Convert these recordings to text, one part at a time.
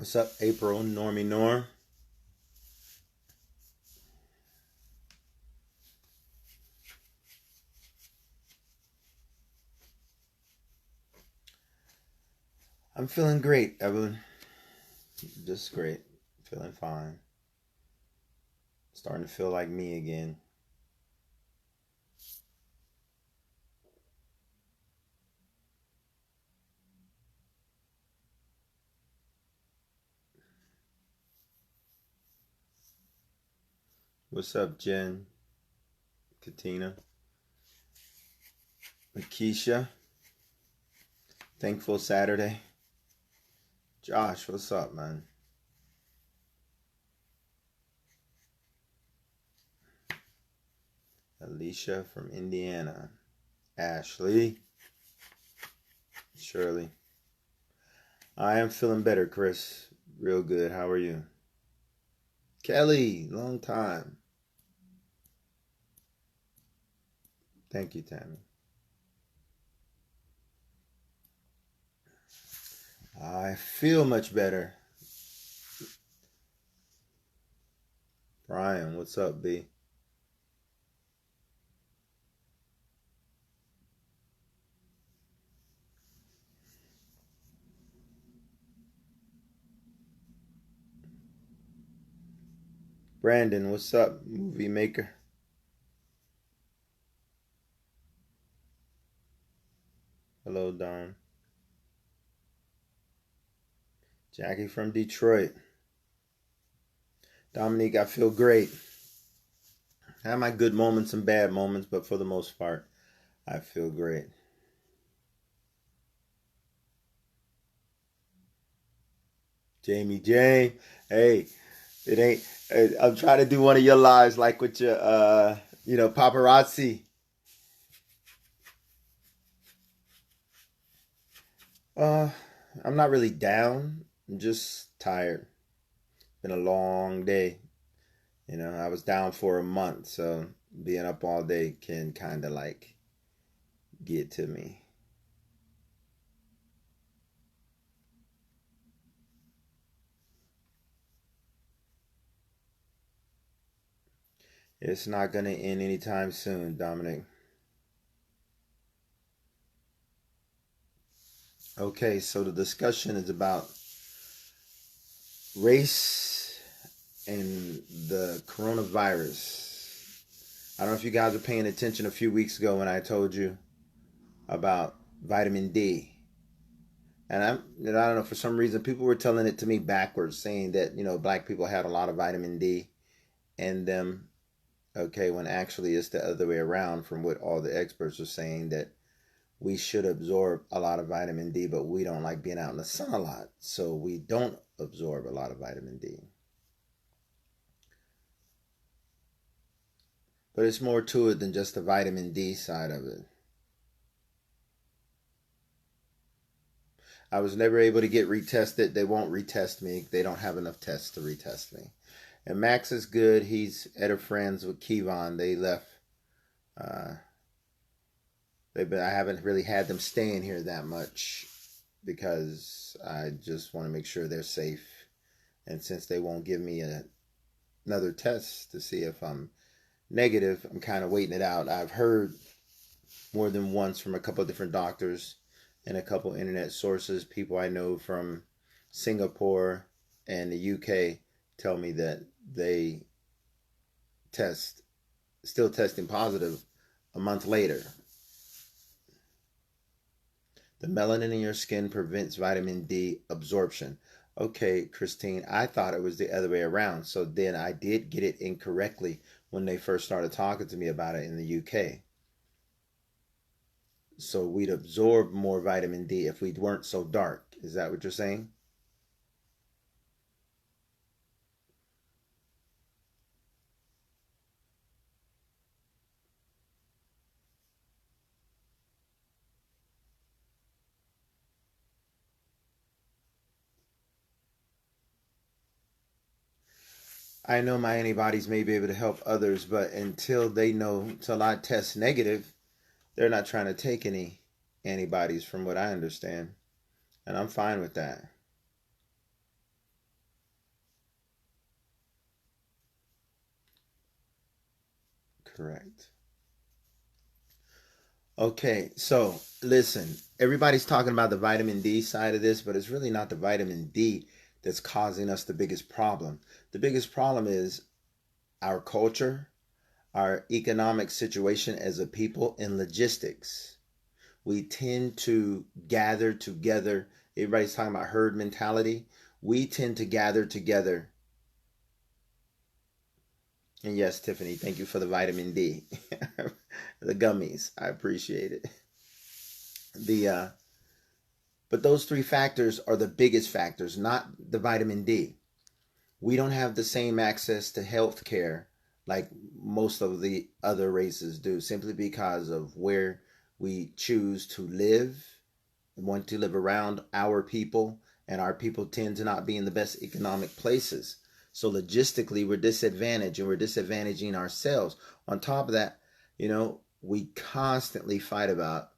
What's up, April, Normie Norm? I'm feeling great, Evelyn. Just great. Feeling fine. Starting to feel like me again. What's up, Jen? Katina? Makisha? Thankful Saturday? Josh, what's up, man? Alicia from Indiana. Ashley? Shirley? I am feeling better, Chris. Real good. How are you? Kelly, long time. Thank you, Tammy. I feel much better. Brian, what's up, B? Brandon, what's up, movie maker? Hello, Don. Jackie from Detroit. Dominique, I feel great. I have my good moments and bad moments, but for the most part, I feel great. Jamie Jane, hey, it ain't. I'm trying to do one of your lives, like with your, paparazzi. Uh, I'm not really down. I'm just tired. Been a long day. I was down for a month, so being up all day can kind of like get to me. It's not going to end anytime soon, Dominic. Okay, so the discussion is about race and the coronavirus. I don't know if you guys were paying attention a few weeks ago when I told you about vitamin D. And I don't know, for some reason, people were telling it to me backwards, saying that, black people had a lot of vitamin D in them. Okay, when actually it's the other way around from what all the experts are saying, that we should absorb a lot of vitamin D, but we don't like being out in the sun a lot. So we don't absorb a lot of vitamin D. But it's more to it than just the vitamin D side of it. I was never able to get retested. They won't retest me. They don't have enough tests to retest me. And Max is good. He's at a friend's with Kevon. They left. I haven't really had them staying here that much because I just want to make sure they're safe. And since they won't give me another test to see if I'm negative, I'm kind of waiting it out. I've heard more than once from a couple of different doctors and a couple internet sources. People I know from Singapore and the UK tell me that they still testing positive a month later. The melanin in your skin prevents vitamin D absorption. Okay, Christine, I thought it was the other way around. So then I did get it incorrectly when they first started talking to me about it in the UK. So we'd absorb more vitamin D if we weren't so dark. Is that what you're saying? I know my antibodies may be able to help others, but until I test negative, they're not trying to take any antibodies from what I understand. And I'm fine with that. Correct. Okay, so listen, everybody's talking about the vitamin D side of this, but it's really not the vitamin D that's causing us the biggest problem. The biggest problem is our culture, our economic situation as a people, and logistics. We tend to gather together. Everybody's talking about herd mentality. We tend to gather together. And yes, Tiffany, thank you for the vitamin D, the gummies. I appreciate it. The But those three factors are the biggest factors, not the vitamin D. We don't have the same access to health care like most of the other races do, simply because of where we choose to live, want to live around our people, and our people tend to not be in the best economic places. So logistically, we're disadvantaged, and we're disadvantaging ourselves. On top of that, we constantly fight about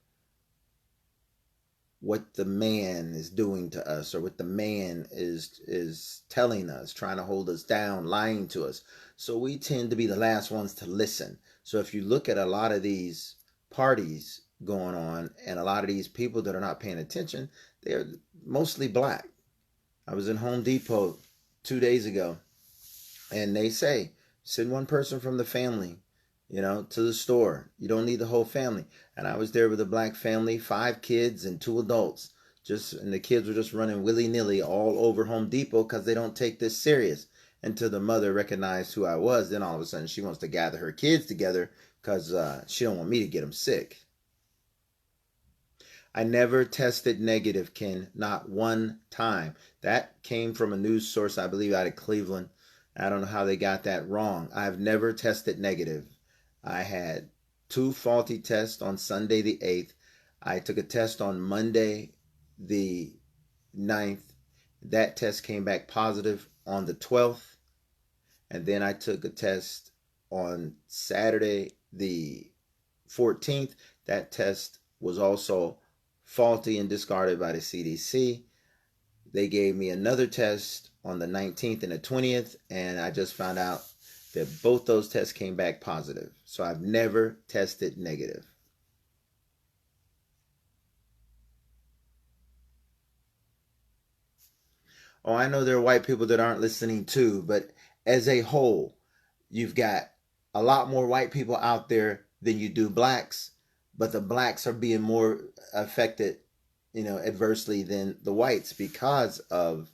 what the man is doing to us, or what the man is telling us, trying to hold us down, lying to us. So we tend to be the last ones to listen. So if you look at a lot of these parties going on, and a lot of these people that are not paying attention, they're mostly black. I was in Home Depot 2 days ago, and they say, send one person from the family, to the store. You don't need the whole family. And I was there with a black family, 5 kids and 2 adults. And the kids were just running willy-nilly all over Home Depot because they don't take this serious. Until the mother recognized who I was, then all of a sudden she wants to gather her kids together because she don't want me to get them sick. I never tested negative, Ken, not one time. That came from a news source, I believe, out of Cleveland. I don't know how they got that wrong. I've never tested negative. I had 2 faulty tests on Sunday the 8th. I took a test on Monday the 9th. That test came back positive on the 12th. And then I took a test on Saturday the 14th. That test was also faulty and discarded by the CDC. They gave me another test on the 19th and the 20th, and I just found out that both those tests came back positive. So I've never tested negative. Oh, I know there are white people that aren't listening too, but as a whole, you've got a lot more white people out there than you do blacks, but the blacks are being more affected, adversely than the whites because of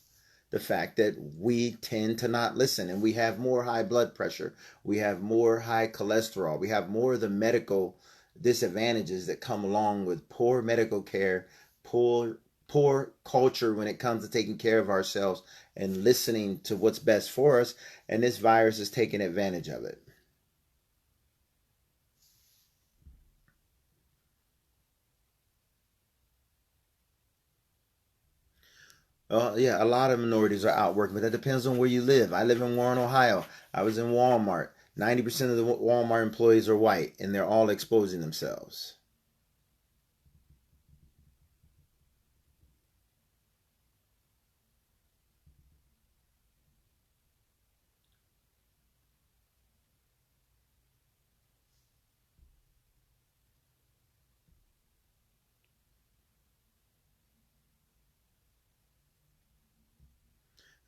the fact that we tend to not listen, and we have more high blood pressure, we have more high cholesterol, we have more of the medical disadvantages that come along with poor medical care, poor culture when it comes to taking care of ourselves and listening to what's best for us, and this virus is taking advantage of it. Yeah, a lot of minorities are out working, but that depends on where you live. I live in Warren, Ohio. I was in Walmart. 90% of the Walmart employees are white, and they're all exposing themselves.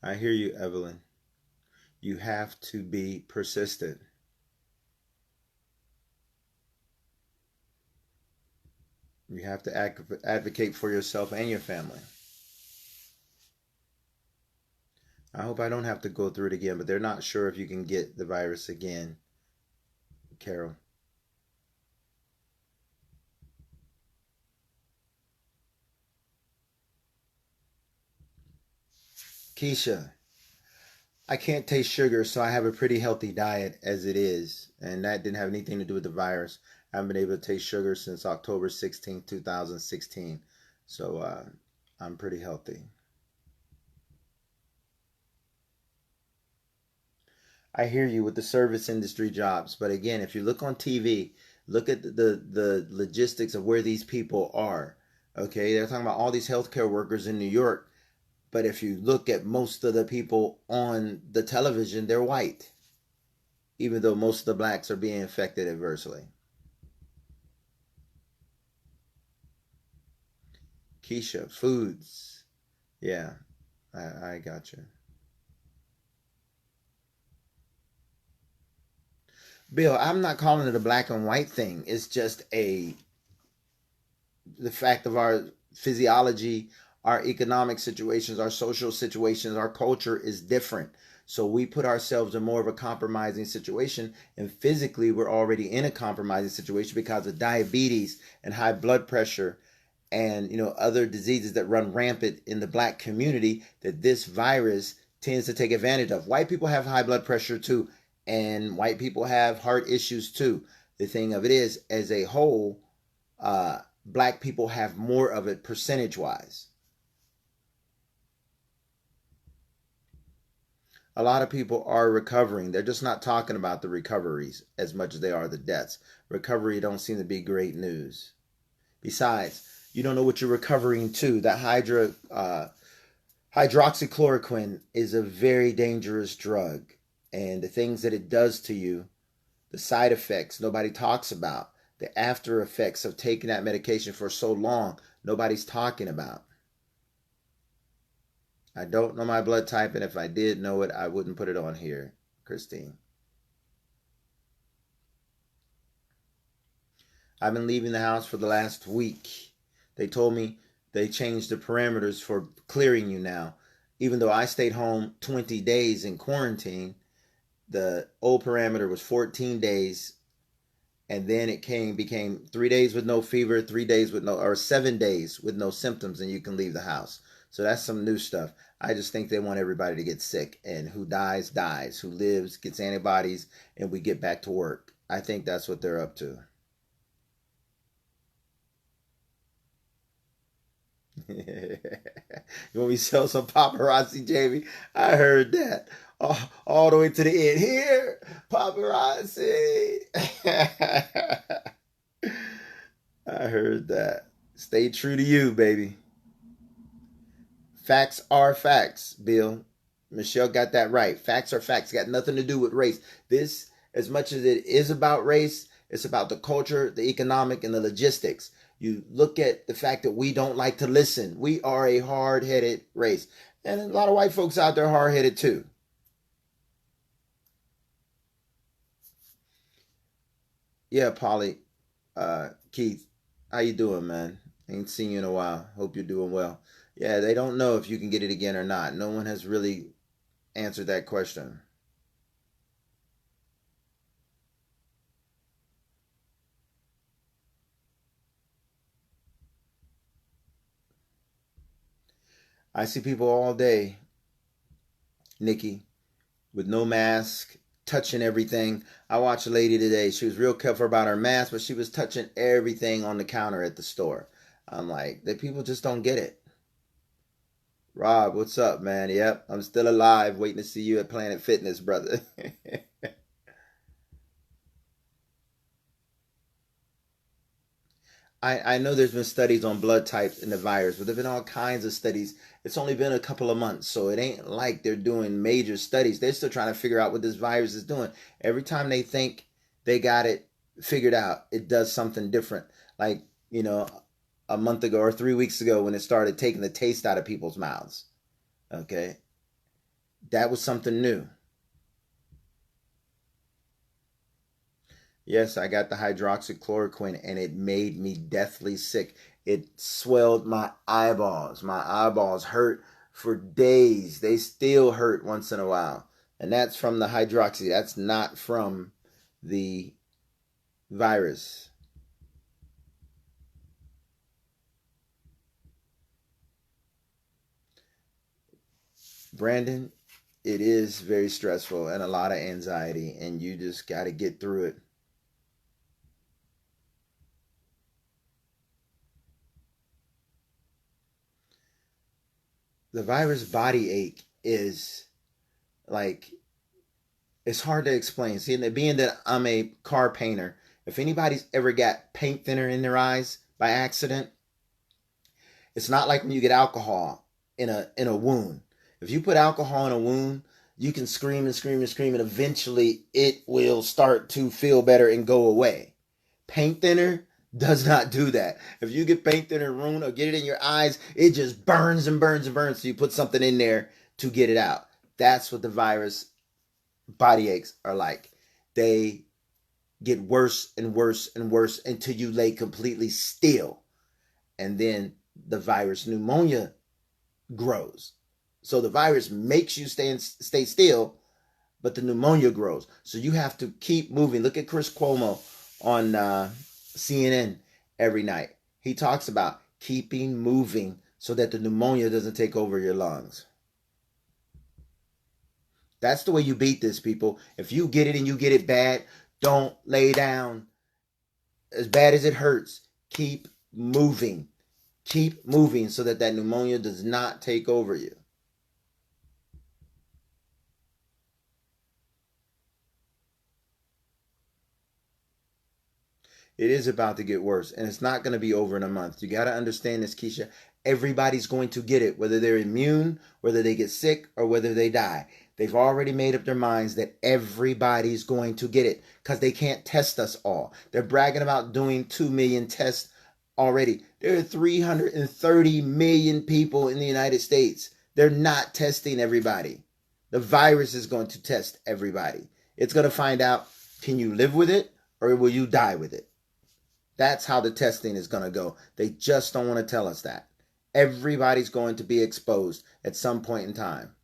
I hear you, Evelyn. You have to be persistent. You have to advocate for yourself and your family. I hope I don't have to go through it again, but they're not sure if you can get the virus again, Carol. Keisha, I can't taste sugar, so I have a pretty healthy diet as it is, and that didn't have anything to do with the virus. I haven't been able to taste sugar since October 16th, 2016, so I'm pretty healthy. I hear you with the service industry jobs, but again, if you look on TV, look at the logistics of where these people are. Okay, they're talking about all these healthcare workers in New York, but if you look at most of the people on the television, they're white. even though most of the blacks are being affected adversely. Keisha, foods. Yeah, I got you. Bill, I'm not calling it a black and white thing. It's just the fact of our physiology, our economic situations, our social situations, our culture is different. So we put ourselves in more of a compromising situation, and physically we're already in a compromising situation because of diabetes and high blood pressure and other diseases that run rampant in the black community that this virus tends to take advantage of. White people have high blood pressure too, and white people have heart issues too. The thing of it is, as a whole, black people have more of it percentage wise. A lot of people are recovering. They're just not talking about the recoveries as much as they are the deaths. Recovery don't seem to be great news. Besides, you don't know what you're recovering to. That hydroxychloroquine is a very dangerous drug. And the things that it does to you, the side effects nobody talks about, the after effects of taking that medication for so long, nobody's talking about. I don't know my blood type, and if I did know it, I wouldn't put it on here, Christine. I've been leaving the house for the last week. They told me they changed the parameters for clearing you now. Even though I stayed home 20 days in quarantine, the old parameter was 14 days, and then it became 3 days with no fever, 3 days with no, or 7 days with no symptoms, and you can leave the house. So that's some new stuff. I just think they want everybody to get sick, and who dies, dies. Who lives, gets antibodies, and we get back to work. I think that's what they're up to. You want me to sell some paparazzi, Jamie? I heard that. All the way to the end. Here, paparazzi. I heard that. Stay true to you, baby. Facts are facts, Bill. Michelle got that right. Facts are facts. Got nothing to do with race. This, as much as it is about race, it's about the culture, the economic, and the logistics. You look at the fact that we don't like to listen. We are a hard-headed race. And a lot of white folks out there are hard-headed too. Yeah, Polly, Keith, how you doing, man? Ain't seen you in a while. Hope you're doing well. Yeah, they don't know if you can get it again or not. No one has really answered that question. I see people all day, Nikki, with no mask, touching everything. I watched a lady today. She was real careful about her mask, but she was touching everything on the counter at the store. I'm like, the people just don't get it. Rob, what's up, man? Yep, I'm still alive, waiting to see you at Planet Fitness, brother. I know there's been studies on blood types in the virus, but there have been all kinds of studies. It's only been a couple of months, so it ain't like they're doing major studies. They're still trying to figure out what this virus is doing. Every time they think they got it figured out, it does something different. Like, a month ago or 3 weeks ago when it started taking the taste out of people's mouths. Okay? That was something new. Yes, I got the hydroxychloroquine and it made me deathly sick. It swelled my eyeballs. My eyeballs hurt for days. They still hurt once in a while. And that's from the hydroxy. That's not from the virus. Brandon, it is very stressful and a lot of anxiety, and you just got to get through it. The virus body ache is like, it's hard to explain. See, being that I'm a car painter, if anybody's ever got paint thinner in their eyes by accident, it's not like when you get alcohol in a wound. If you put alcohol in a wound, you can scream and scream and scream, and eventually it will start to feel better and go away. Paint thinner does not do that. If you get paint thinner ruined or get it in your eyes, it just burns and burns and burns. So you put something in there to get it out. That's what the virus body aches are like. They get worse and worse and worse until you lay completely still. And then the virus pneumonia grows. So the virus makes you stay still, but the pneumonia grows. So you have to keep moving. Look at Chris Cuomo on CNN every night. He talks about keeping moving so that the pneumonia doesn't take over your lungs. That's the way you beat this, people. If you get it and you get it bad, don't lay down. As bad as it hurts, keep moving. Keep moving so that pneumonia does not take over you. It is about to get worse, and it's not going to be over in a month. You got to understand this, Keisha. Everybody's going to get it, whether they're immune, whether they get sick, or whether they die. They've already made up their minds that everybody's going to get it because they can't test us all. They're bragging about doing 2 million tests already. There are 330 million people in the United States. They're not testing everybody. The virus is going to test everybody. It's going to find out, can you live with it or will you die with it? That's how the testing is going to go. They just don't want to tell us that. Everybody's going to be exposed at some point in time.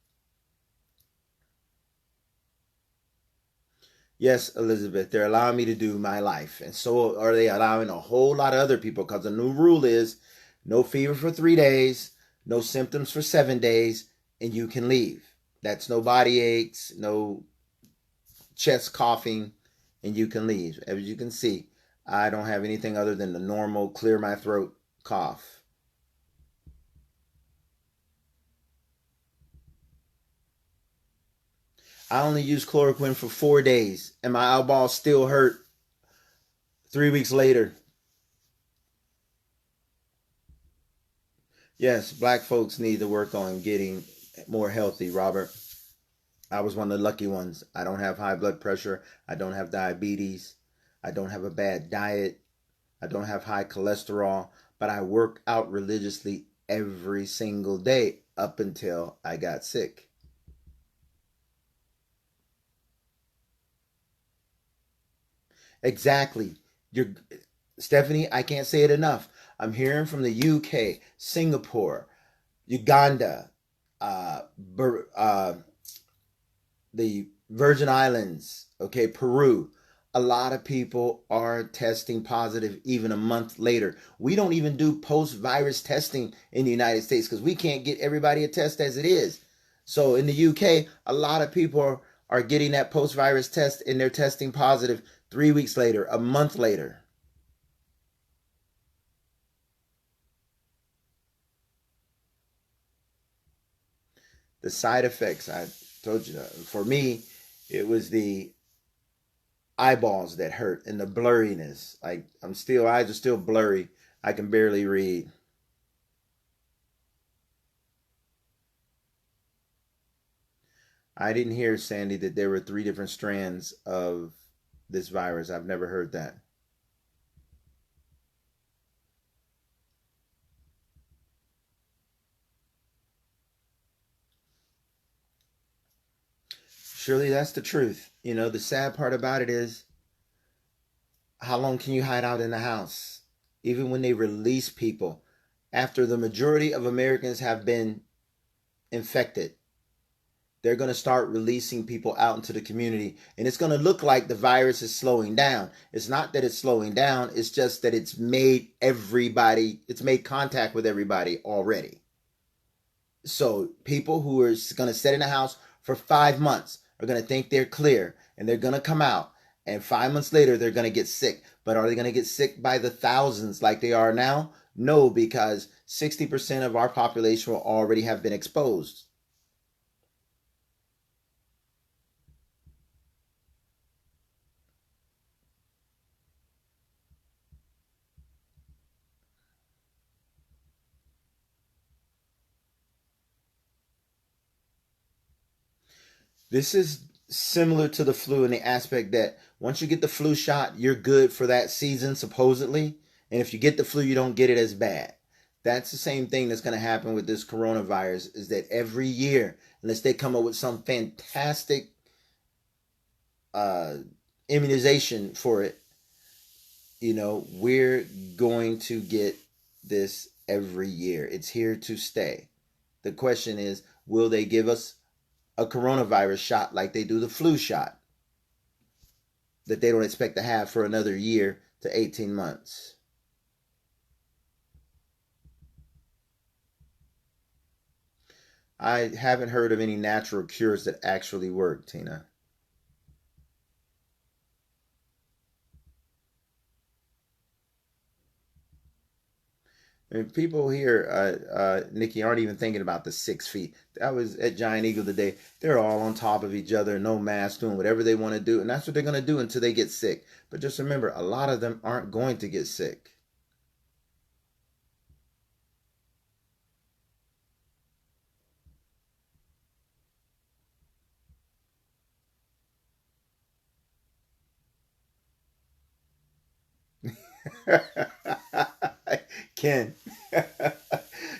Yes, Elizabeth, they're allowing me to do my life. And so are they allowing a whole lot of other people, because the new rule is no fever for 3 days, no symptoms for 7 days, and you can leave. That's no body aches, no chest coughing, and you can leave. As you can see, I don't have anything other than the normal clear my throat cough. I only used chloroquine for 4 days, and my eyeballs still hurt 3 weeks later. Yes, black folks need to work on getting more healthy, Robert. I was one of the lucky ones. I don't have high blood pressure. I don't have diabetes. I don't have a bad diet. I don't have high cholesterol. But I work out religiously every single day up until I got sick. Exactly. You're Stephanie, I can't say it enough. I'm hearing from the UK, Singapore, Uganda, the Virgin Islands, okay, Peru. A lot of people are testing positive even a month later. We don't even do post-virus testing in the United States because we can't get everybody a test as it is. So in the UK, a lot of people are getting that post-virus test and they're testing positive 3 weeks later, a month later. The side effects, I told you, for me, it was the eyeballs that hurt and the blurriness. Like eyes are still blurry. I can barely read. I didn't hear, Sandy, that there were 3 different strands of this virus. I've never heard that. Surely that's the truth. The sad part about it is, how long can you hide out in the house? Even when they release people, after the majority of Americans have been infected, they're going to start releasing people out into the community. And it's going to look like the virus is slowing down. It's not that it's slowing down. It's just that it's made contact with everybody already. So people who are going to sit in the house for 5 months are going to think they're clear and they're going to come out. And 5 months later, they're going to get sick. But are they going to get sick by the thousands like they are now? No, because 60% of our population will already have been exposed. This is similar to the flu in the aspect that once you get the flu shot, you're good for that season, supposedly. And if you get the flu, you don't get it as bad. That's the same thing that's going to happen with this coronavirus, is that every year, unless they come up with some fantastic uh, immunization for it, we're going to get this every year. It's here to stay. The question is, will they give us a coronavirus shot like they do the flu shot that they don't expect to have for another year to 18 months? I haven't heard of any natural cures that actually work, Tina. I mean, people here, Nikki, aren't even thinking about the 6 feet. I was at Giant Eagle today. They're all on top of each other, no mask, doing whatever they want to do. And that's what they're going to do until they get sick. But just remember, a lot of them aren't going to get sick. Ken,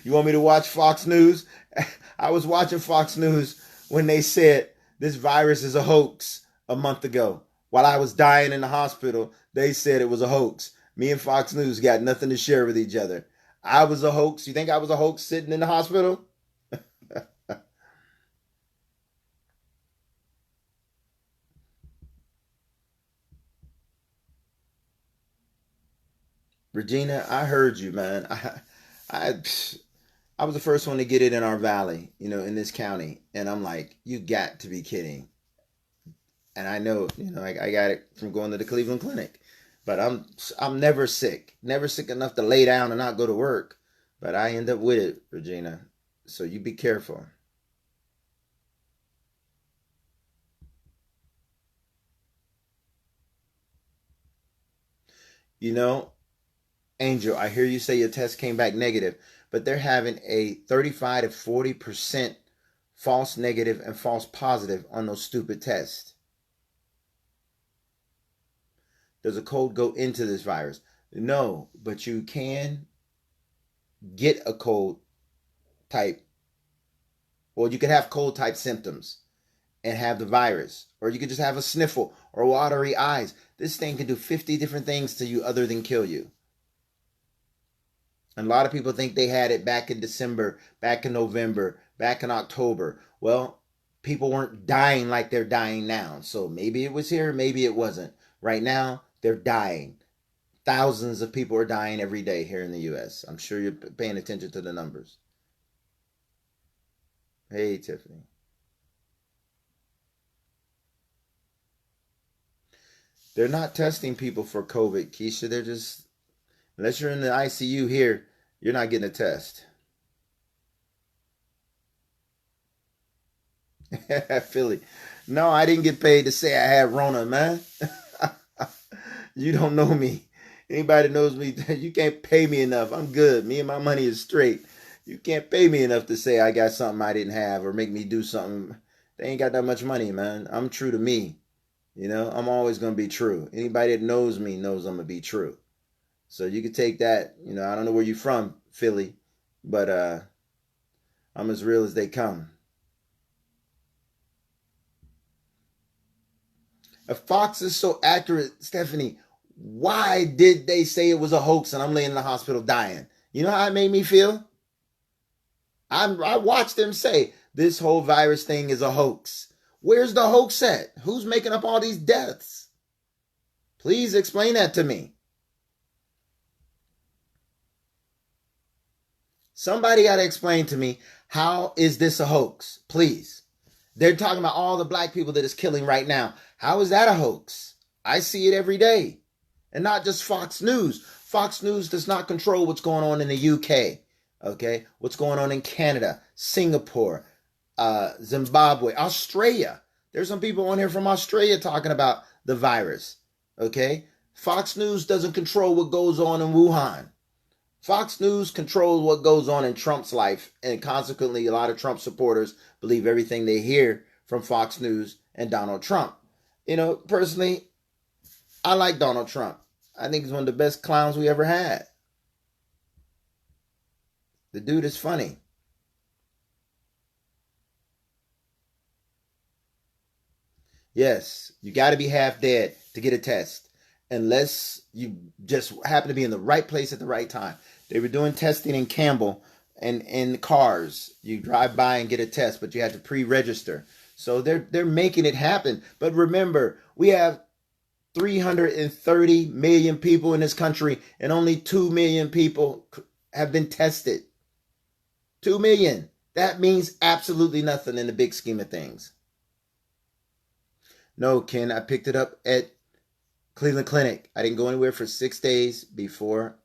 you want me to watch Fox News? I was watching Fox News when they said this virus is a hoax a month ago. While I was dying in the hospital, they said it was a hoax. Me and Fox News got nothing to share with each other. I was a hoax. You think I was a hoax sitting in the hospital? Regina, I heard you, man. I, I was the first one to get it in our valley, in this county, and I'm like, you got to be kidding. And I know, I got it from going to the Cleveland Clinic, but I'm never sick enough to lay down and not go to work. But I end up with it, Regina. So you be careful. You know, Angel, I hear you say your test came back negative, but they're having a 35 to 40% false negative and false positive on those stupid tests. Does a cold go into this virus? No, but you can get a cold type, or you can have cold type symptoms and have the virus, or you could just have a sniffle or watery eyes. This thing can do 50 different things to you other than kill you. And a lot of people think they had it back in December, back in November, back in October. Well, people weren't dying like they're dying now. So maybe it was here, maybe it wasn't. Right now, they're dying. Thousands of people are dying every day here in the U.S. I'm sure you're paying attention to the numbers. Hey, Tiffany. They're not testing people for COVID, Keisha. They're just, unless you're in the ICU here, you're not getting a test. Philly. No, I didn't get paid to say I had Rona, man. You don't know me. Anybody that knows me, you can't pay me enough. I'm good. Me and my money is straight. You can't pay me enough to say I got something I didn't have or make me do something. They ain't got that much money, man. I'm true to me. I'm always going to be true. Anybody that knows me knows I'm going to be true. So you can take that. I don't know where you're from, Philly, but I'm as real as they come. If Fox is so accurate, Stephanie, why did they say it was a hoax and I'm laying in the hospital dying? You know how it made me feel? I watched them say this whole virus thing is a hoax. Where's the hoax at? Who's making up all these deaths? Please explain that to me. Somebody got to explain to me, how is this a hoax? Please. They're talking about all the black people that is killing right now. How is that a hoax? I see it every day. And not just Fox News. Fox News does not control what's going on in the UK. Okay? What's going on in Canada, Singapore, Zimbabwe, Australia. There's some people on here from Australia talking about the virus. Okay? Fox News doesn't control what goes on in Wuhan. Fox News controls what goes on in Trump's life, and consequently, a lot of Trump supporters believe everything they hear from Fox News and Donald Trump. Personally, I like Donald Trump. I think he's one of the best clowns we ever had. The dude is funny. Yes, you got to be half dead to get a test, unless you just happen to be in the right place at the right time. They were doing testing in Campbell and in cars. You drive by and get a test, but you had to pre-register. So they're making it happen. But remember, we have 330 million people in this country, and only 2 million people have been tested. 2 million. That means absolutely nothing in the big scheme of things. No, Ken, I picked it up at Cleveland Clinic. I didn't go anywhere for 6 days before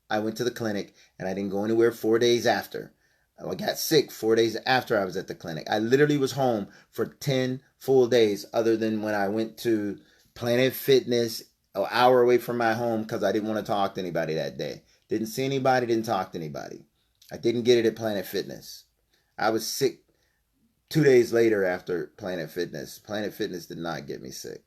I went to the clinic, and I didn't go anywhere 4 days after. I got sick 4 days after I was at the clinic. I literally was home for 10 full days, other than when I went to Planet Fitness an hour away from my home because I didn't want to talk to anybody that day. Didn't see anybody, didn't talk to anybody. I didn't get it at Planet Fitness. I was sick 2 days later after Planet Fitness. Planet Fitness did not get me sick.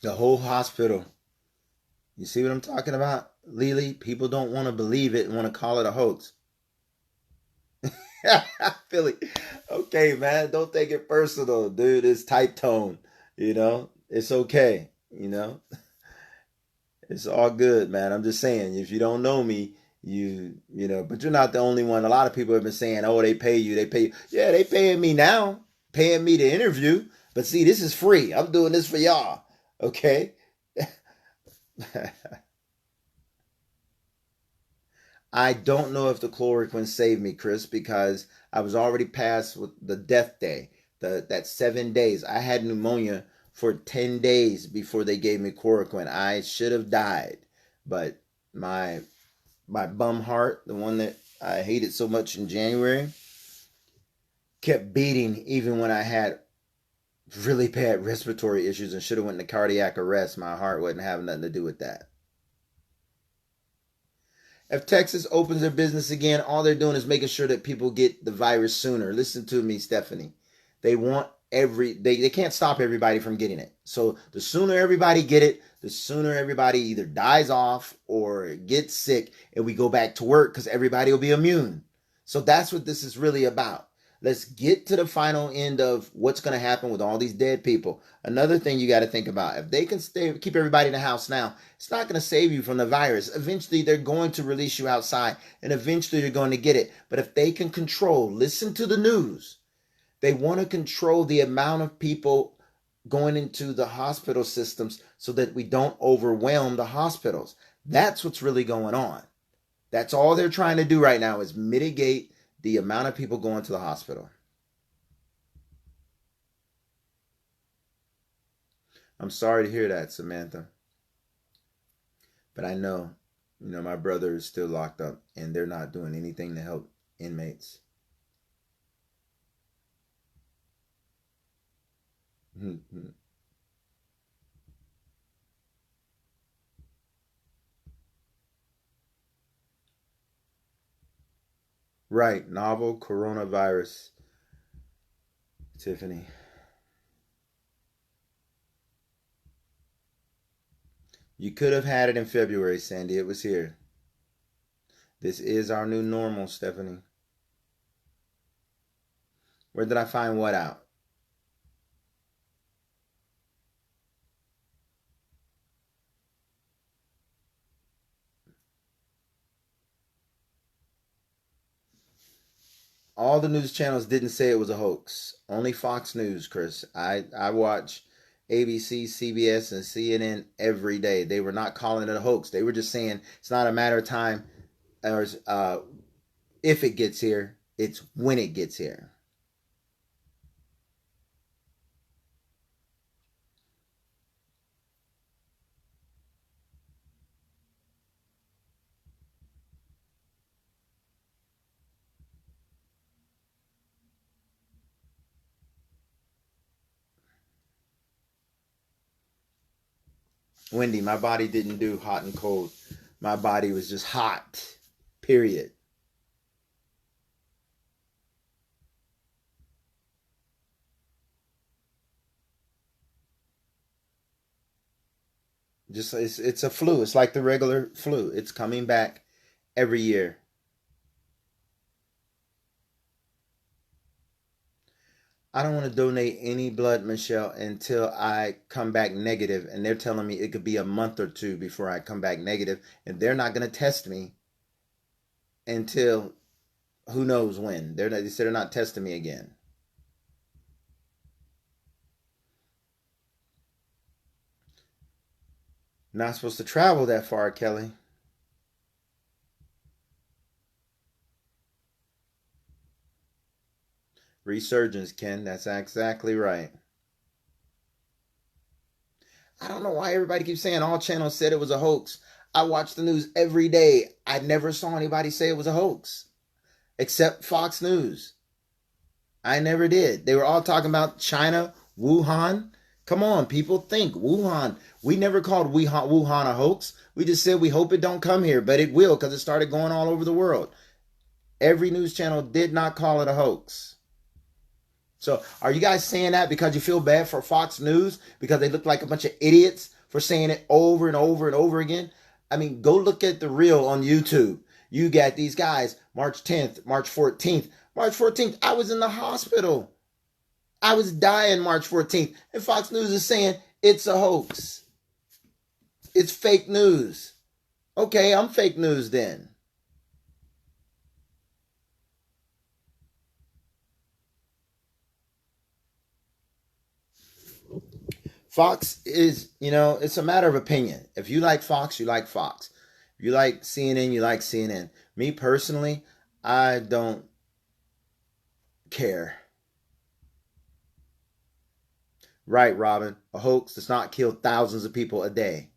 The whole hospital. You see what I'm talking about, Lily? People don't want to believe it and want to call it a hoax. Philly. Okay, man. Don't take it personal, dude. It's tight tone. It's okay. It's all good, man. I'm just saying, if you don't know me, but you're not the only one. A lot of people have been saying, oh, they pay you. They pay you. Yeah, they paying me now, paying me to interview. But see, this is free. I'm doing this for y'all. Okay. I don't know if the chloroquine saved me, Chris, because I was already past with the death day, that 7 days. I had pneumonia for 10 days before they gave me chloroquine. I should have died, but my bum heart, the one that I hated so much in January, kept beating even when I had really bad respiratory issues and should have went into cardiac arrest. My heart wasn't having nothing to do with that. If Texas opens their business again, all they're doing is making sure that people get the virus sooner. Listen to me, Stephanie. They want they can't stop everybody from getting it. So the sooner everybody get it, the sooner everybody either dies off or gets sick and we go back to work because everybody will be immune. So that's what this is really about. Let's get to the final end of what's going to happen with all these dead people. Another thing you got to think about, if they can keep everybody in the house now, it's not going to save you from the virus. Eventually, they're going to release you outside, and eventually you're going to get it. But if they can listen to the news, they want to control the amount of people going into the hospital systems so that we don't overwhelm the hospitals. That's what's really going on. That's all they're trying to do right now, is mitigate the amount of people going to the hospital. I'm sorry to hear that, Samantha. But I know, my brother is still locked up and they're not doing anything to help inmates. Right, novel coronavirus, Tiffany. You could have had it in February, Sandy. It was here. This is our new normal, Stephanie. Where did I find what out? All the news channels didn't say it was a hoax. Only Fox News, Chris. I watch ABC, CBS, and CNN every day. They were not calling it a hoax. They were just saying it's not a matter of time or if it gets here. It's when it gets here. Wendy, my body didn't do hot and cold. My body was just hot. Period. Just it's a flu. It's like the regular flu. It's coming back every year. I don't want to donate any blood, Michelle, until I come back negative. And they're telling me it could be a month or two before I come back negative. And they're not going to test me until who knows when. They said they're not testing me again. Not supposed to travel that far, Kelly. Resurgence, Ken. That's exactly right. I don't know why everybody keeps saying all channels said it was a hoax. I watch the news every day. I never saw anybody say it was a hoax, except Fox News. I never did. They were all talking about China, Wuhan. Come on, people, think. Wuhan. We never called Wuhan a hoax. We just said we hope it don't come here, but it will because it started going all over the world. Every news channel did not call it a hoax. So are you guys saying that because you feel bad for Fox News because they look like a bunch of idiots for saying it over and over and over again? I mean, go look at the reel on YouTube. You got these guys, March 10th, March 14th. March 14th, I was in the hospital. I was dying March 14th. And Fox News is saying it's a hoax. It's fake news. Okay, I'm fake news then. Fox is, it's a matter of opinion. If you like Fox, you like Fox. If you like CNN, you like CNN. Me personally, I don't care. Right, Robin. A hoax does not kill thousands of people a day.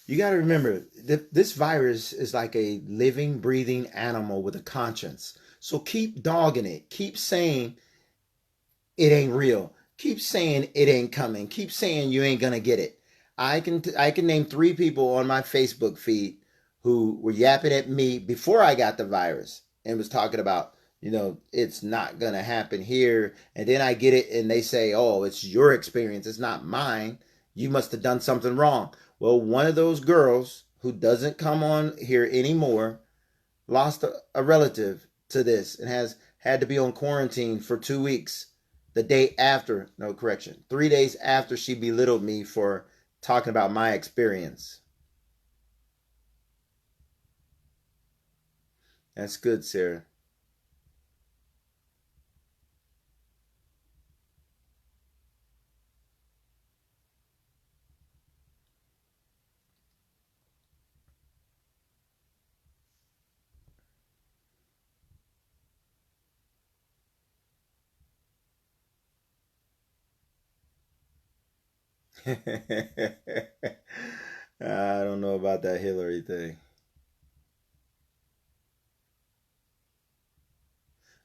You got to remember that this virus is like a living, breathing animal with a conscience. So keep dogging it. Keep saying it ain't real. Keep saying it ain't coming. Keep saying you ain't gonna get it. I can name three people on my Facebook feed who were yapping at me before I got the virus and was talking about it's not gonna happen here. And then I get it and they say, oh, it's your experience. It's not mine. You must have done something wrong. Well, one of those girls who doesn't come on here anymore lost a relative to this and has had to be on quarantine for 2 weeks the day after, no correction, 3 days after she belittled me for talking about my experience. That's good, Sarah. I don't know about that Hillary thing.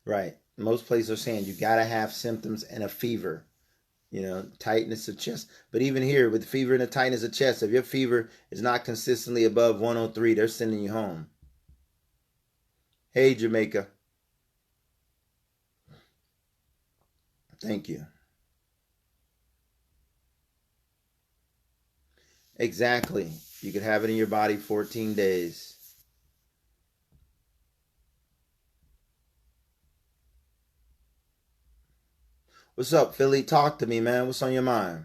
Right. Most places are saying you got to have symptoms and a fever, tightness of chest. But even here, with fever and a tightness of chest, if your fever is not consistently above 103, they're sending you home. Hey, Jamaica. Thank you. Exactly. You could have it in your body 14 days. What's up, Philly? Talk to me, man. What's on your mind?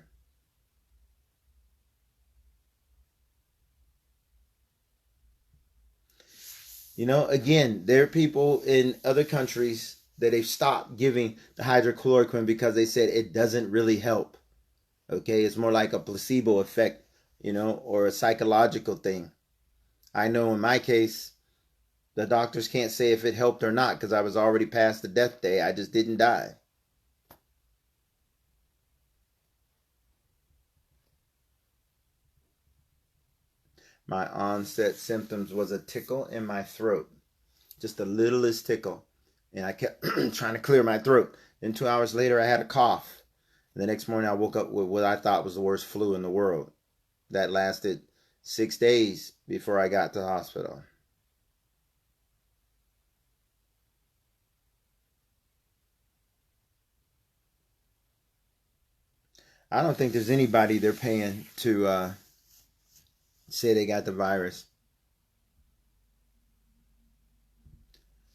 Again, there are people in other countries that they've stopped giving the hydrochloroquine because they said it doesn't really help. Okay, it's more like a placebo effect, or a psychological thing. I know in my case, the doctors can't say if it helped or not because I was already past the death day. I just didn't die. My onset symptoms was a tickle in my throat, just the littlest tickle. And I kept trying to clear my throat. Then 2 hours later, I had a cough. And the next morning, I woke up with what I thought was the worst flu in the world. That lasted 6 days before I got to the hospital. I don't think there's anybody they're paying to say they got the virus.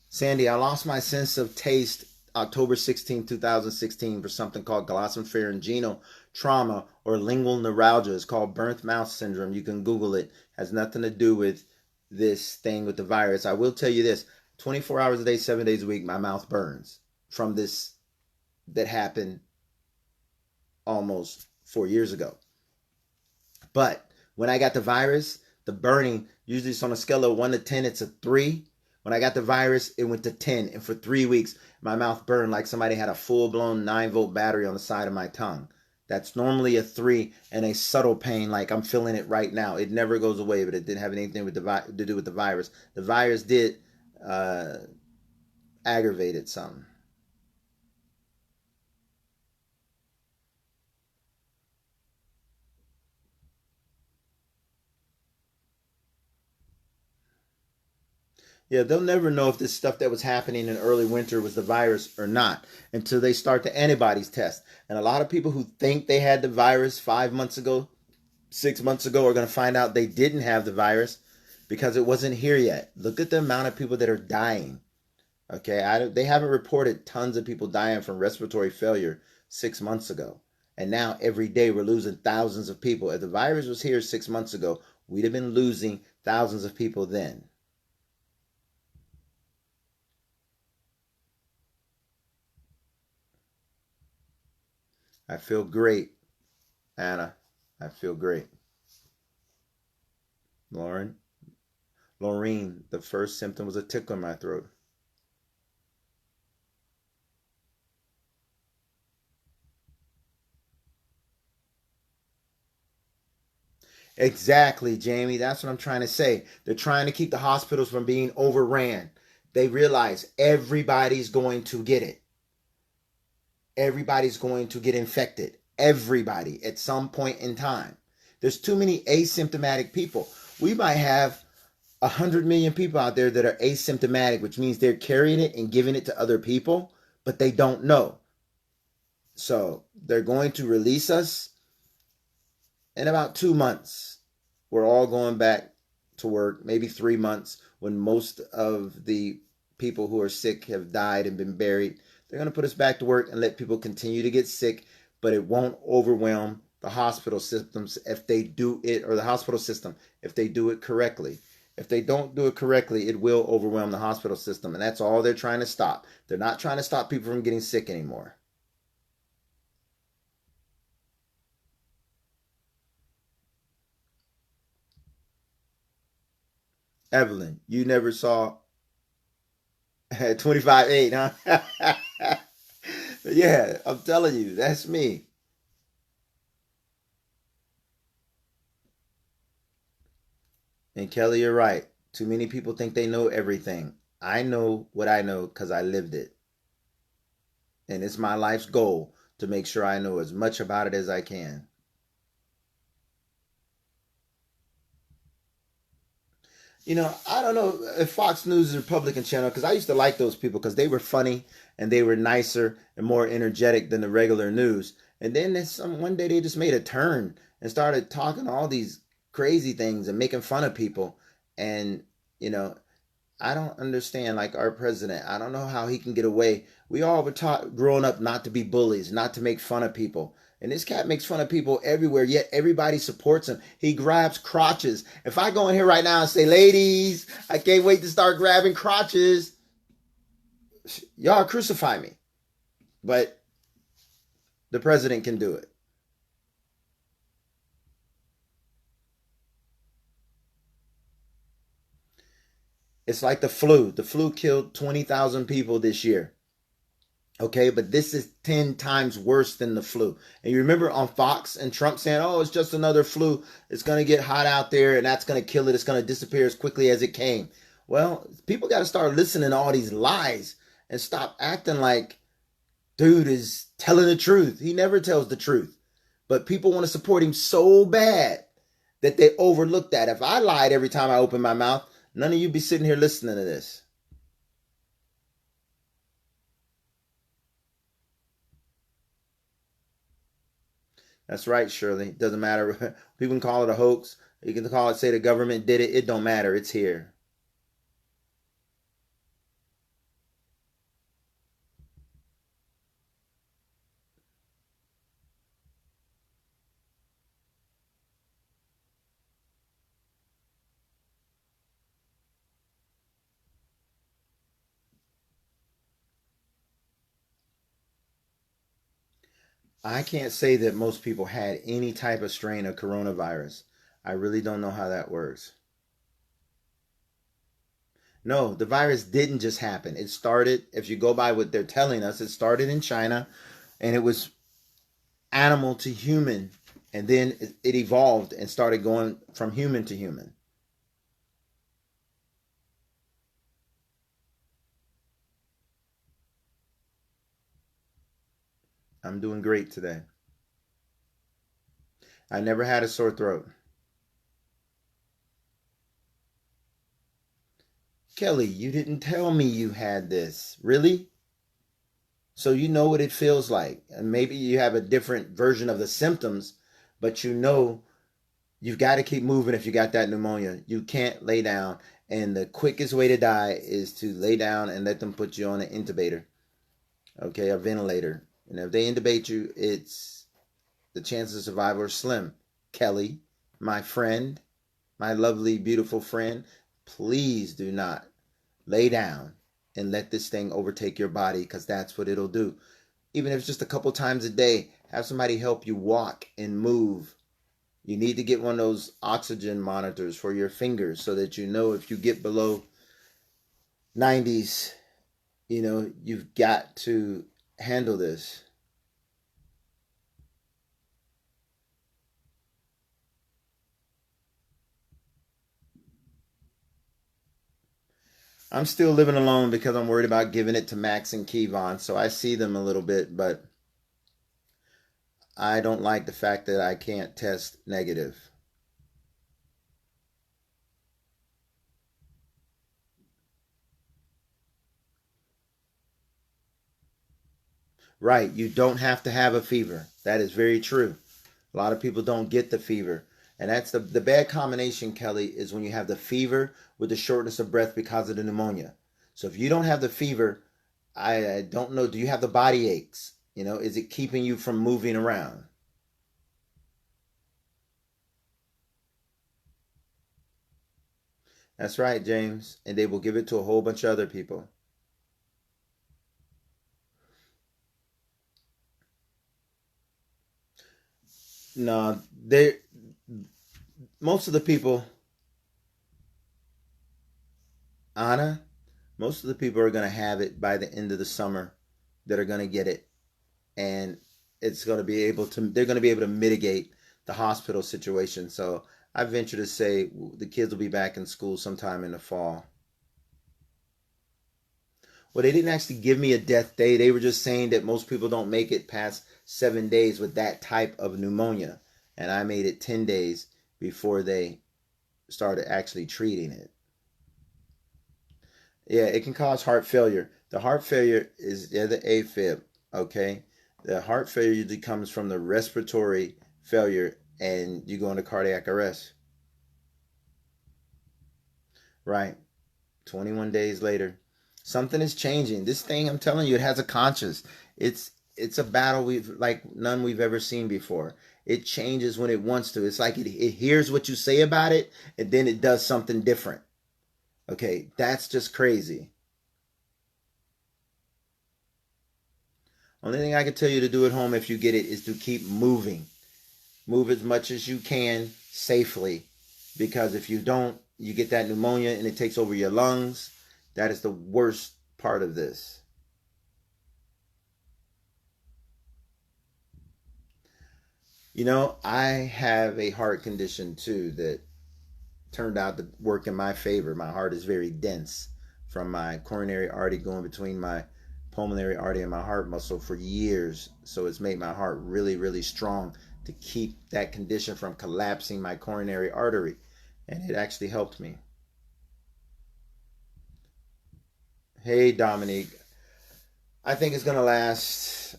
Sandy, I lost my sense of taste October 16, 2016 for something called glossopharyngeal trauma or lingual neuralgia. It's called burnt mouth syndrome. You can Google it. It has nothing to do with this thing with the virus. I will tell you this, 24 hours a day, 7 days a week, my mouth burns from this that happened almost 4 years ago. But when I got the virus, the burning, usually it's on a scale of 1 to 10, it's a 3. When I got the virus, it went to 10. And for 3 weeks, my mouth burned like somebody had a full-blown 9-volt battery on the side of my tongue. That's normally a 3 and a subtle pain like I'm feeling it right now. It never goes away, but it didn't have anything with to do with the virus. The virus did aggravate it some. Yeah, they'll never know if this stuff that was happening in early winter was the virus or not until they start the antibodies test. And a lot of people who think they had the virus 5 months ago, 6 months ago, are going to find out they didn't have the virus because it wasn't here yet. Look at the amount of people that are dying. Okay, they haven't reported tons of people dying from respiratory failure 6 months ago. And now every day we're losing thousands of people. If the virus was here 6 months ago, we'd have been losing thousands of people then. I feel great, Anna. I feel great. Laureen, the first symptom was a tickle in my throat. Exactly, Jamie. That's what I'm trying to say. They're trying to keep the hospitals from being overran. They realize everybody's going to get it. Everybody's going to get infected. Everybody at some point in time. There's too many asymptomatic people. We might have 100 million people out there that are asymptomatic, which means they're carrying it and giving it to other people, but they don't know. So they're going to release us in about 2 months. We're all going back to work, maybe 3 months, when most of the people who are sick have died and been buried. They're going to put us back to work and let people continue to get sick, but it won't overwhelm the hospital systems if they do it, or the hospital system if they do it correctly. If they don't do it correctly, it will overwhelm the hospital system, and that's all they're trying to stop. They're not trying to stop people from getting sick anymore. Evelyn, you never saw 25/8, huh? Yeah, I'm telling you, that's me. And Kelly, you're right. Too many people think they know everything. I know what I know because I lived it. And it's my life's goal to make sure I know as much about it as I can. I don't know if Fox News is a Republican channel, because I used to like those people because they were funny and they were nicer and more energetic than the regular news. And then one day they just made a turn and started talking all these crazy things and making fun of people. And, you know, I don't understand, like our president. I don't know how he can get away. We all were taught growing up not to be bullies, not to make fun of people. And this cat makes fun of people everywhere, yet everybody supports him. He grabs crotches. If I go in here right now and say, ladies, I can't wait to start grabbing crotches, y'all crucify me. But the president can do it. It's like the flu. The flu killed 20,000 people this year. Okay, but this is 10 times worse than the flu. And you remember on Fox and Trump saying, oh, it's just another flu. It's going to get hot out there and that's going to kill it. It's going to disappear as quickly as it came. Well, people got to start listening to all these lies and stop acting like dude is telling the truth. He never tells the truth. But people want to support him so bad that they overlook that. If I lied every time I open my mouth, none of you be sitting here listening to this. That's right, Shirley. It doesn't matter. People can call it a hoax. You can call it, say the government did it. It don't matter. It's here. I can't say that most people had any type of strain of coronavirus. I really don't know how that works. No, the virus didn't just happen. It started, if you go by what they're telling us, it started in China and it was animal to human. And then it evolved and started going from human to human. I'm doing great today. I never had a sore throat. Kelly, you didn't tell me you had this. Really? So you know what it feels like. And maybe you have a different version of the symptoms, but you know you've got to keep moving if you got that pneumonia. You can't lay down. And the quickest way to die is to lay down and let them put you on an intubator, okay, a ventilator. And if they intubate you, it's the chances of survival are slim. Kelly, my friend, my lovely, beautiful friend, please do not lay down and let this thing overtake your body because that's what it'll do. Even if it's just a couple times a day, have somebody help you walk and move. You need to get one of those oxygen monitors for your fingers so that you know if you get below 90s, you've got to handle this. I'm still living alone because I'm worried about giving it to Max and Kevon, so I see them a little bit, but I don't like the fact that I can't test negative. Right, you don't have to have a fever. That is very true. A lot of people don't get the fever. And that's the bad combination, Kelly, is when you have the fever with the shortness of breath because of the pneumonia. So if you don't have the fever, I don't know, do you have the body aches? Is it keeping you from moving around? That's right, James. And they will give it to a whole bunch of other people. No, they most of the people, Anna, most of the people are going to have it by the end of the summer that are going to get it. And it's going to be able to, they're going to be able to mitigate the hospital situation. So I venture to say the kids will be back in school sometime in the fall. Well, they didn't actually give me a death day. They were just saying that most people don't make it past 7 days with that type of pneumonia. And I made it 10 days before they started actually treating it. Yeah, it can cause heart failure. The heart failure is, yeah, the AFib, okay? The heart failure usually comes from the respiratory failure and you go into cardiac arrest. Right. 21 days later. Something is changing. This thing, I'm telling you, it has a conscience. It's a battle we've like none we've ever seen before. It changes when it wants to. It's like it hears what you say about it and then it does something different. Okay, that's just crazy. Only thing I can tell you to do at home if you get it is to keep moving. Move as much as you can safely. Because if you don't, you get that pneumonia and it takes over your lungs. That is the worst part of this. I have a heart condition too that turned out to work in my favor. My heart is very dense from my coronary artery going between my pulmonary artery and my heart muscle for years. So it's made my heart really, really strong to keep that condition from collapsing my coronary artery. And it actually helped me. Hey, Dominique. I think it's going to last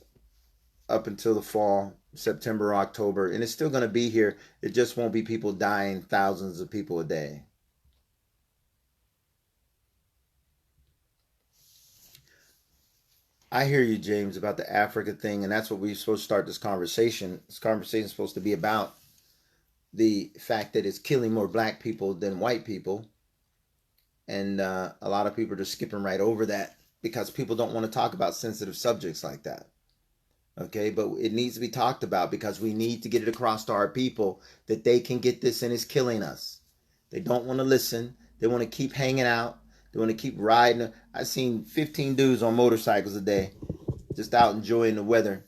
up until the fall, September, October, and it's still going to be here. It just won't be people dying, thousands of people a day. I hear you, James, about the Africa thing, and that's what we're supposed to start this conversation. This conversation is supposed to be about the fact that it's killing more black people than white people, and a lot of people are just skipping right over that because people don't want to talk about sensitive subjects like that. Okay, but it needs to be talked about because we need to get it across to our people that they can get this and it's killing us. They don't want to listen. They want to keep hanging out. They want to keep riding. I've seen 15 dudes on motorcycles a day just out enjoying the weather.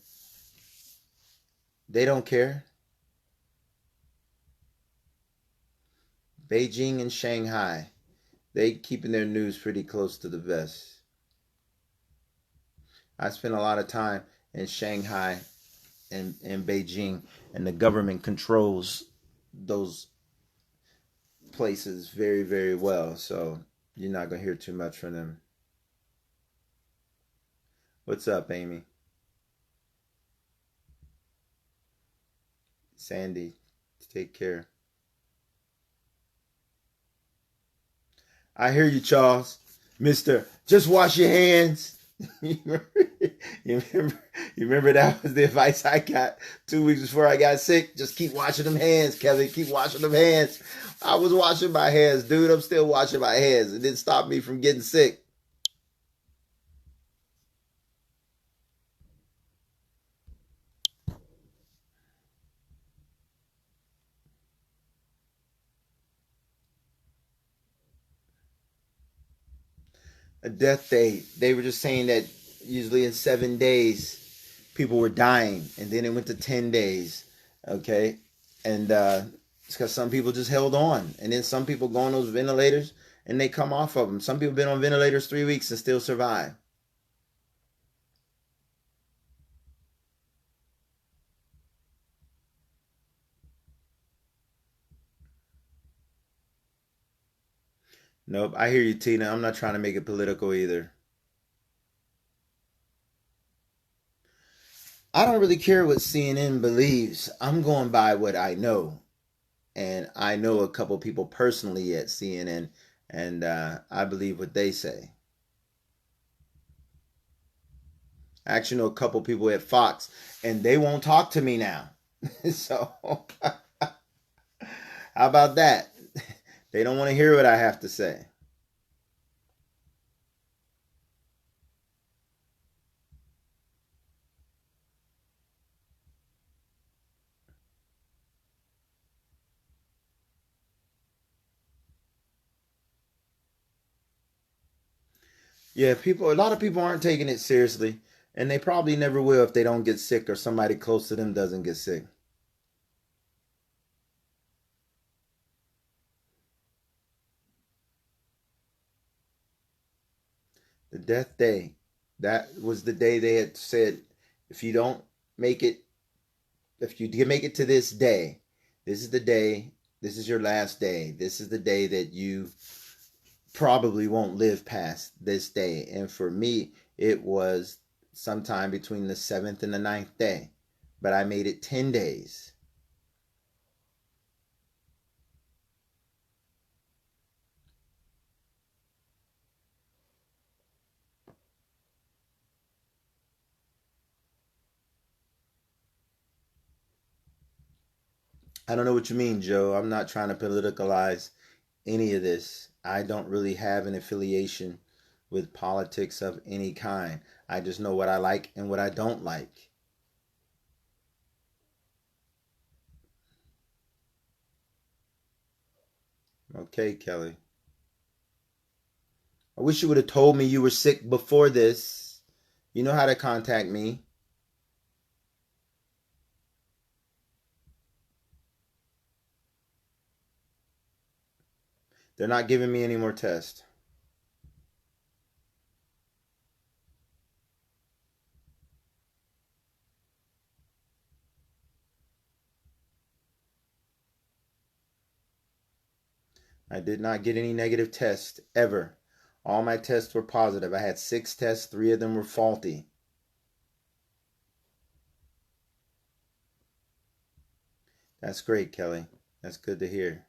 They don't care. Beijing and Shanghai, they keeping their news pretty close to the vest. I spent a lot of time in Shanghai and Beijing, and the government controls those places very, very well. So you're not going to hear too much from them. What's up, Amy? Sandy, take care. I hear you, Charles. Mister, just wash your hands. you remember that was the advice I got 2 weeks before I got sick? Just keep washing them hands, Kelly. Keep washing them hands. I was washing my hands, dude. I'm still washing my hands. It didn't stop me from getting sick. A death day. They were just saying that usually in 7 days people were dying, and then it went to 10 days. Okay, and it's because some people just held on, and then some people go on those ventilators and they come off of them. Some people been on ventilators 3 weeks and still survive. Nope, I hear you, Tina. I'm not trying to make it political either. I don't really care what CNN believes. I'm going by what I know. And I know a couple people personally at CNN, and I believe what they say. I actually know a couple people at Fox, and they won't talk to me now. So, how about that? They don't want to hear what I have to say. Yeah, a lot of people aren't taking it seriously, and they probably never will if they don't get sick or somebody close to them doesn't get sick. The death day, that was the day they had said, if you don't make it, if you can make it to this day, this is the day, this is your last day. This is the day that you probably won't live past this day. And for me, it was sometime between the 7th and the 9th day. But I made it 10 days. I don't know what you mean, Joe. I'm not trying to politicalize any of this. I don't really have an affiliation with politics of any kind. I just know what I like and what I don't like. Okay, Kelly. I wish you would have told me you were sick before this. You know how to contact me. They're not giving me any more tests. I did not get any negative tests ever. All my tests were positive. I had 6 tests, 3 of them were faulty. That's great, Kelly. That's good to hear.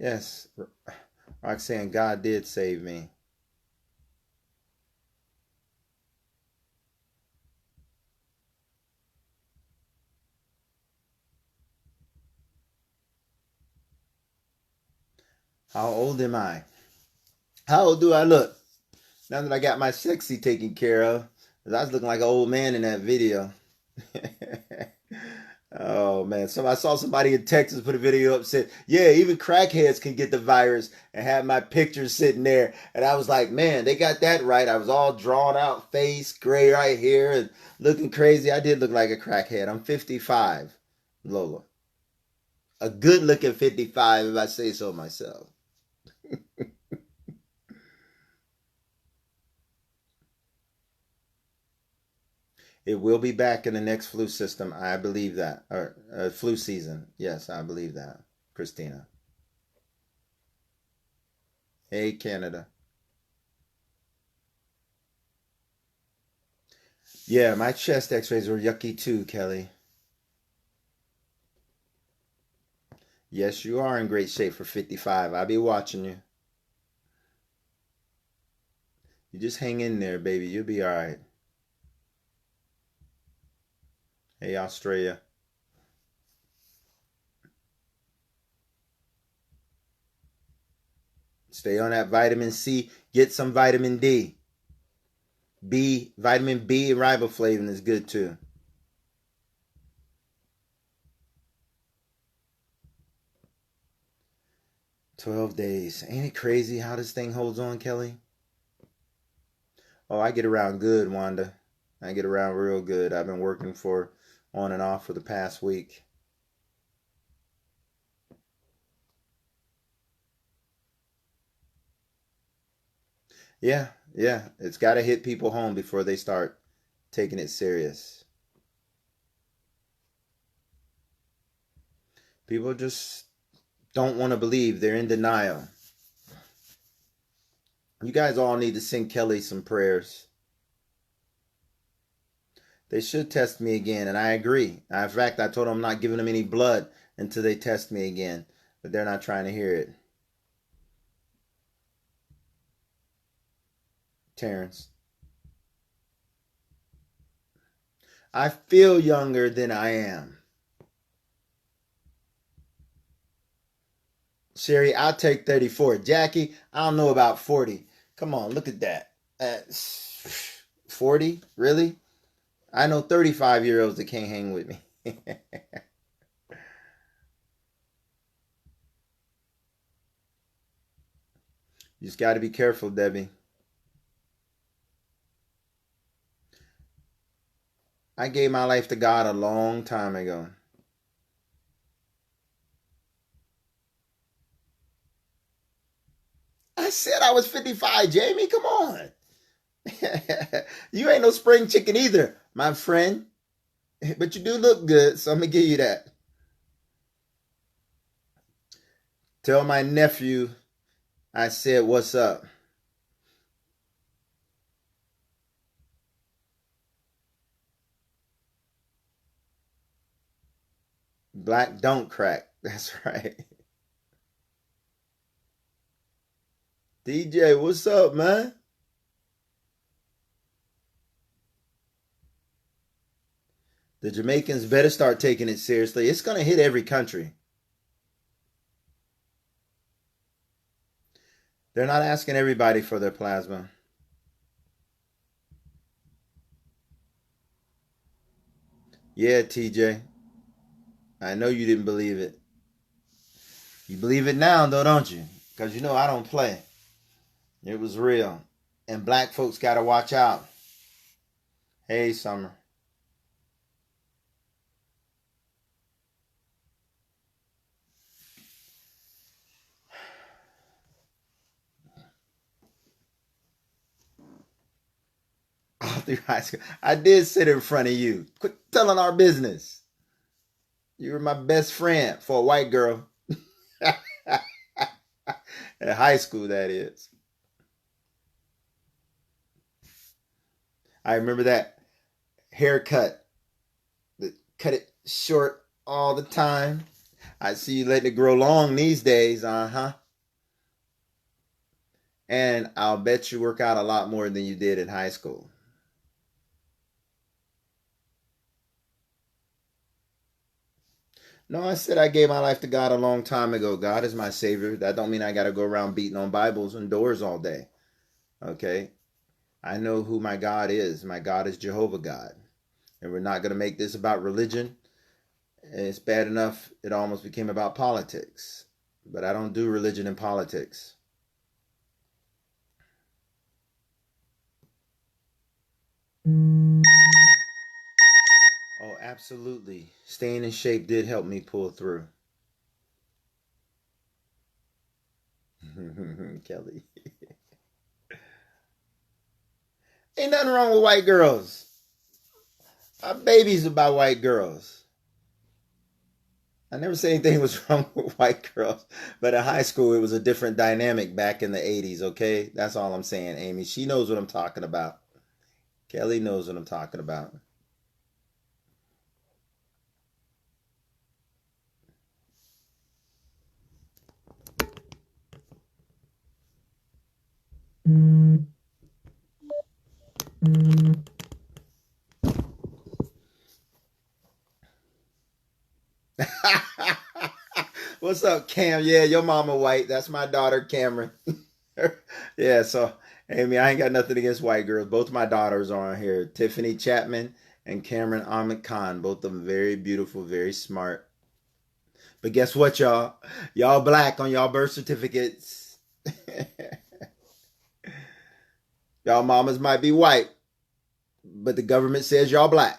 Yes, Roxanne, God did save me. How old am I? How old do I look? Now that I got my sexy taken care of, 'cause I was looking like an old man in that video. Oh man! So I saw somebody in Texas put a video up, said, "Yeah, even crackheads can get the virus," and had my picture sitting there, and I was like, "Man, they got that right." I was all drawn out, face gray right here, and looking crazy. I did look like a crackhead. I'm 55, Lola, a good-looking 55, if I say so myself. It will be back in the next flu system. I believe that. Or flu season. Yes, I believe that. Christina. Hey, Canada. Yeah, my chest x-rays were yucky too, Kelly. Yes, you are in great shape for 55. I'll be watching you. You just hang in there, baby. You'll be all right. Hey, Australia. Stay on that vitamin C. Get some vitamin D. Vitamin B and riboflavin is good too. $12 days. Ain't it crazy how this thing holds on, Kelly? Oh, I get around good, Wanda. I get around real good. I've been working for on and off for the past week. Yeah, yeah. It's got to hit people home before they start taking it serious. People just don't want to believe. They're in denial. You guys all need to send Kelly some prayers. They should test me again, and I agree. In fact, I told them I'm not giving them any blood until they test me again, but they're not trying to hear it. Terrence. I feel younger than I am. Sherry, I'll take 34. Jackie, I don't know about 40. Come on, look at that. 40? Really? I know 35-year-olds that can't hang with me. You just got to be careful, Debbie. I gave my life to God a long time ago. I said I was 55, Jamie. Come on. You ain't no spring chicken either, my friend. But you do look good, so I'm going to give you that. Tell my nephew I said, what's up? Black don't crack. That's right. DJ, what's up, man? The Jamaicans better start taking it seriously. It's going to hit every country. They're not asking everybody for their plasma. Yeah, TJ. I know you didn't believe it. You believe it now, though, don't you? Because you know I don't play. It was real. And black folks got to watch out. Hey, Summer. through high school. I did sit in front of you. Quit telling our business. You were my best friend for a white girl. In high school, that is. I remember that haircut. Cut it short all the time. I see you letting it grow long these days. Uh-huh. And I'll bet you work out a lot more than you did in high school. No, I said I gave my life to God a long time ago. God is my savior. That don't mean I got to go around beating on Bibles and doors all day. Okay? I know who my God is. My God is Jehovah God. And we're not going to make this about religion. It's bad enough it almost became about politics. But I don't do religion and politics. Oh, absolutely. Staying in shape did help me pull through. Kelly. Ain't nothing wrong with white girls. Our babies about white girls. I never said anything was wrong with white girls. But in high school, it was a different dynamic back in the 80s, okay? That's all I'm saying, Amy. She knows what I'm talking about. Kelly knows what I'm talking about. What's up, Cam? Yeah, your mama white. That's my daughter, Cameron. Yeah, so Amy, I ain't got nothing against white girls. Both my daughters are on here. Tiffany Chapman and Cameron Ahmed Khan. Both of them very beautiful, very smart. But guess what, y'all? Y'all black on y'all birth certificates. Y'all mamas might be white, but the government says y'all black.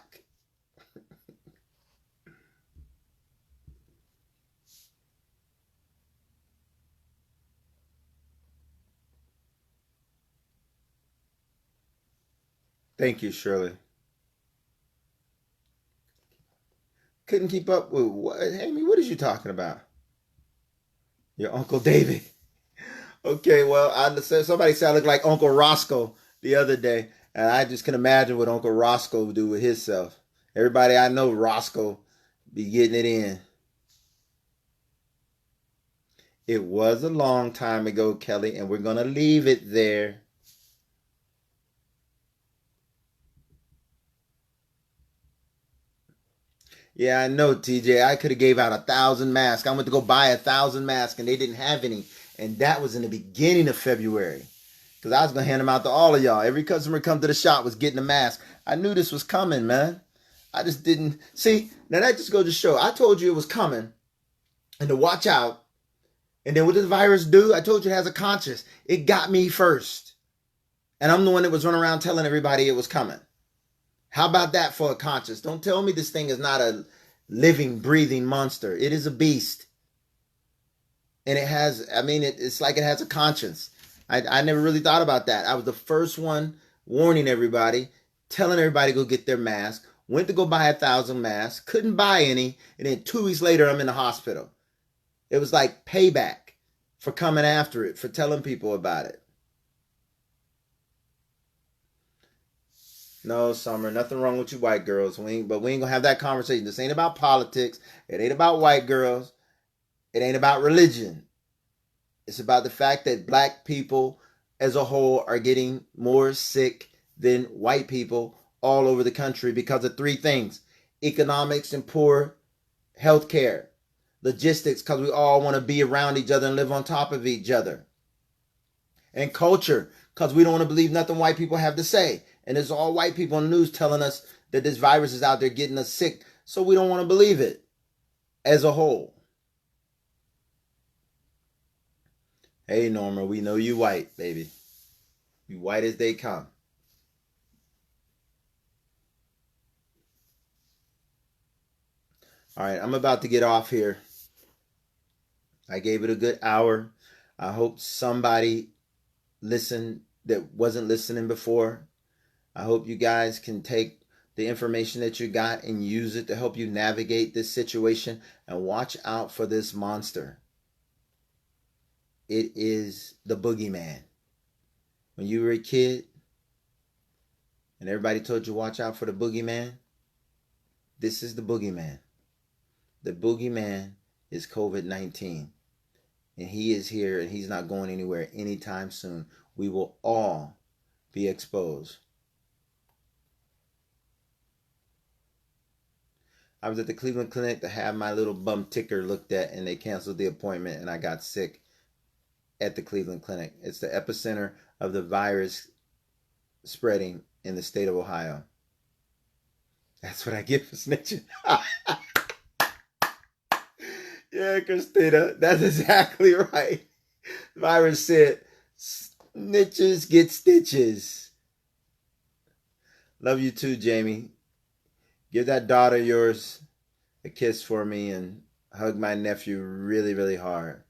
Thank you, Shirley. Couldn't keep up with what? Amy, what is you talking about? Your Uncle David. Okay, well, I said somebody said I look like Uncle Roscoe the other day, and I just can imagine what Uncle Roscoe would do with himself. Everybody I know, Roscoe, be getting it in. It was a long time ago, Kelly, and we're gonna leave it there. Yeah, I know, TJ. I could have gave out 1,000 masks. I went to go buy 1,000 masks, and they didn't have any, and that was in the beginning of February. Because I was gonna hand them out to all of y'all. Every customer come to the shop was getting a mask. I knew this was coming, man. I just didn't see. Now that just goes to show. I told you it was coming, and to watch out. And then what did the virus do? I told you it has a conscience. It got me first, and I'm the one that was running around telling everybody it was coming. How about that for a conscience? Don't tell me this thing is not a living, breathing monster. It is a beast. And it has, I mean, it's like it has a conscience. I never really thought about that. I was the first one warning everybody, telling everybody to go get their mask. Went to go buy 1,000 masks. Couldn't buy any. And then 2 weeks later, I'm in the hospital. It was like payback for coming after it, for telling people about it. No, Summer, nothing wrong with you white girls. But we ain't gonna have that conversation. This ain't about politics. It ain't about white girls. It ain't about religion. It's about the fact that black people as a whole are getting more sick than white people all over the country because of three things: economics and poor health care, logistics, because we all want to be around each other and live on top of each other, and culture, because we don't want to believe nothing white people have to say. And it's all white people on the news telling us that this virus is out there getting us sick, so we don't want to believe it as a whole. Hey, Norma, we know you white, baby. You white as they come. All right, I'm about to get off here. I gave it a good hour. I hope somebody listened that wasn't listening before. I hope you guys can take the information that you got and use it to help you navigate this situation, and watch out for this monster. It is the boogeyman. When you were a kid and everybody told you watch out for the boogeyman, this is the boogeyman. The boogeyman is COVID-19. And he is here, and he's not going anywhere anytime soon. We will all be exposed. I was at the Cleveland Clinic to have my little bum ticker looked at, and they canceled the appointment, and I got sick at the Cleveland Clinic. It's the epicenter of the virus spreading in the state of Ohio. That's what I get for snitching. Yeah, Christina, that's exactly right. The virus said, snitches get stitches. Love you too, Jamie. Give that daughter of yours a kiss for me, and hug my nephew really, really hard.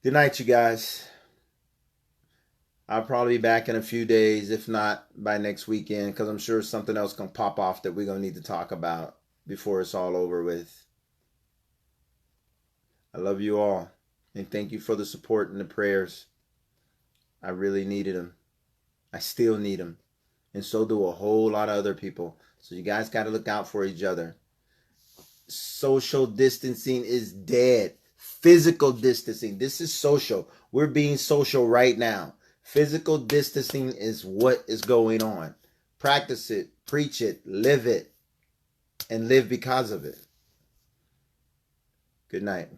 Good night, you guys. I'll probably be back in a few days, if not by next weekend, because I'm sure something else can pop off that we're going to need to talk about before it's all over with. I love you all, and thank you for the support and the prayers. I really needed them. I still need them, and so do a whole lot of other people. So you guys got to look out for each other. Social distancing is dead. Physical distancing. This is social. We're being social right now. Physical distancing is what is going on. Practice it, preach it, live it, and live because of it. Good night.